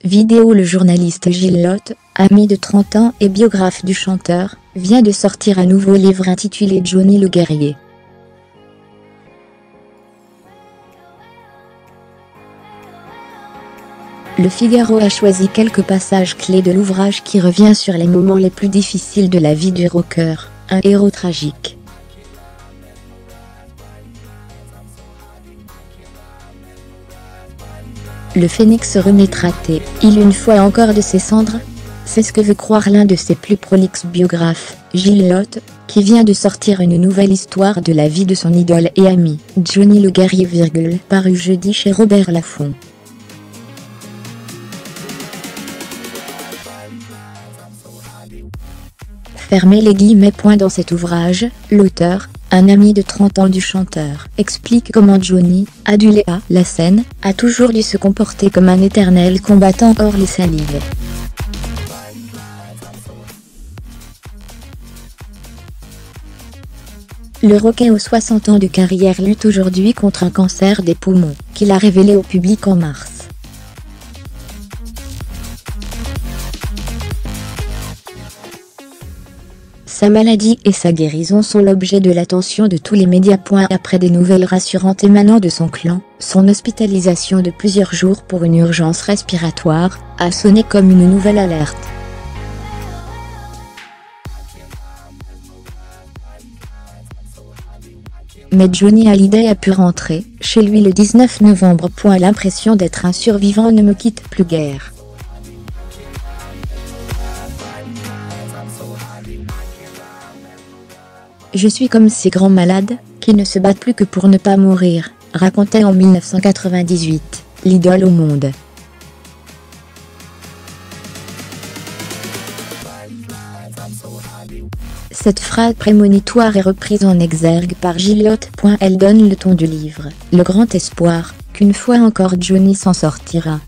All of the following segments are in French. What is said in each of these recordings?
Vidéo. Le journaliste Gilles Lotte, ami de 30 ans et biographe du chanteur, vient de sortir un nouveau livre intitulé Johnny le guerrier. Le Figaro a choisi quelques passages clés de l'ouvrage qui revient sur les moments les plus difficiles de la vie du rocker, un héros tragique. Le phénix renaîtra-t-il une fois encore de ses cendres? C'est ce que veut croire l'un de ses plus prolixes biographes, Gilles Lotte, qui vient de sortir une nouvelle histoire de la vie de son idole et ami, Johnny le guerrier, paru jeudi chez Robert Laffont. Fermez les guillemets. Dans cet ouvrage, l'auteur, un ami de 30 ans du chanteur, explique comment Johnny, adulé à la scène, a toujours dû se comporter comme un éternel combattant hors les salives. Le rocker aux 60 ans de carrière lutte aujourd'hui contre un cancer des poumons, qu'il a révélé au public en mars. Sa maladie et sa guérison sont l'objet de l'attention de tous les médias. Après des nouvelles rassurantes émanant de son clan, son hospitalisation de plusieurs jours pour une urgence respiratoire a sonné comme une nouvelle alerte. Mais Johnny Hallyday a pu rentrer chez lui le 19 novembre. L'impression d'être un survivant ne me quitte plus guère. Je suis comme ces grands malades, qui ne se battent plus que pour ne pas mourir, racontait en 1998, l'idole au monde. Cette phrase prémonitoire est reprise en exergue par Gilles Lotte. Elle donne le ton du livre, le grand espoir, qu'une fois encore Johnny s'en sortira.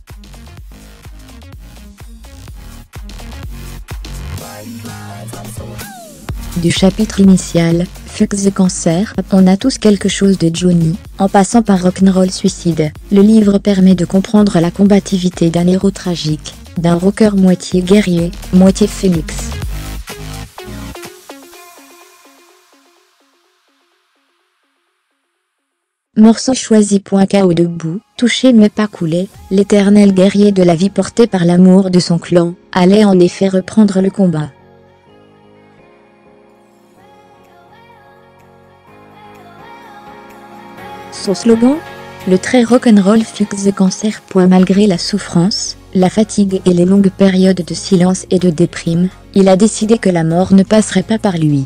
Du chapitre initial, Fuchs the Cancer, on a tous quelque chose de Johnny, en passant par Rock'n'Roll Suicide. Le livre permet de comprendre la combativité d'un héros tragique, d'un rocker moitié guerrier, moitié phénix. Morceau choisi. KO debout, touché mais pas coulé, l'éternel guerrier de la vie porté par l'amour de son clan, allait en effet reprendre le combat. Son slogan? Le très rock'n'roll Fuchs the Cancer. Malgré la souffrance, la fatigue et les longues périodes de silence et de déprime, il a décidé que la mort ne passerait pas par lui.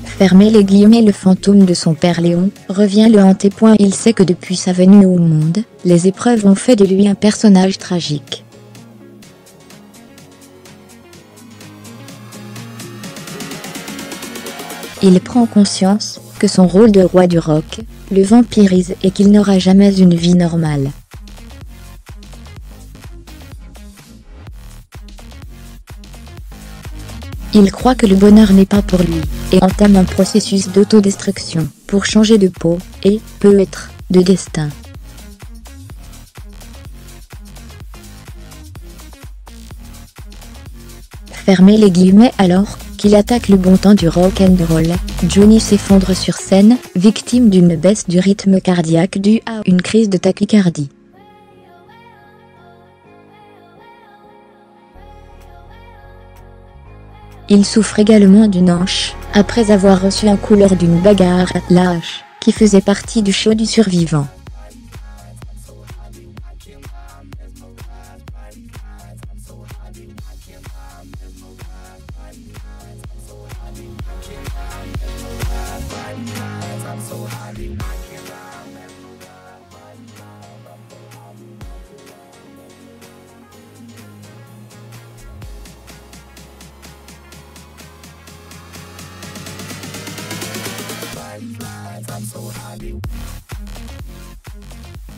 Fermez les guillemets. Le fantôme de son père Léon revient le hanter. Il sait que depuis sa venue au monde, les épreuves ont fait de lui un personnage tragique. Il prend conscience que son rôle de roi du rock le vampirise et qu'il n'aura jamais une vie normale. Il croit que le bonheur n'est pas pour lui, et entame un processus d'autodestruction pour changer de peau, et, peut-être, de destin. Fermez les guillemets. Alors qu'il attaque le bon temps du rock'n'roll, Johnny s'effondre sur scène, victime d'une baisse du rythme cardiaque due à une crise de tachycardie. Il souffre également d'une hanche, après avoir reçu un coup lors d'une bagarre, la hache, qui faisait partie du show du survivant.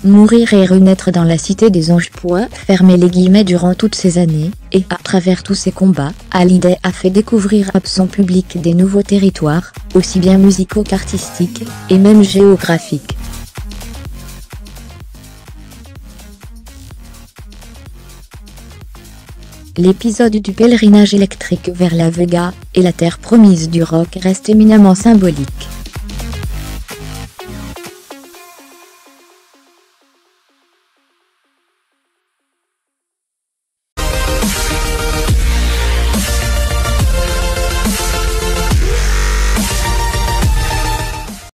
mourir et renaître dans la cité des anges. Fermer les guillemets. Durant toutes ces années, et à travers tous ces combats, Hallyday a fait découvrir à son public des nouveaux territoires, aussi bien musicaux qu'artistiques, et même géographiques. L'épisode du pèlerinage électrique vers la Vega, et la terre promise du rock reste éminemment symbolique.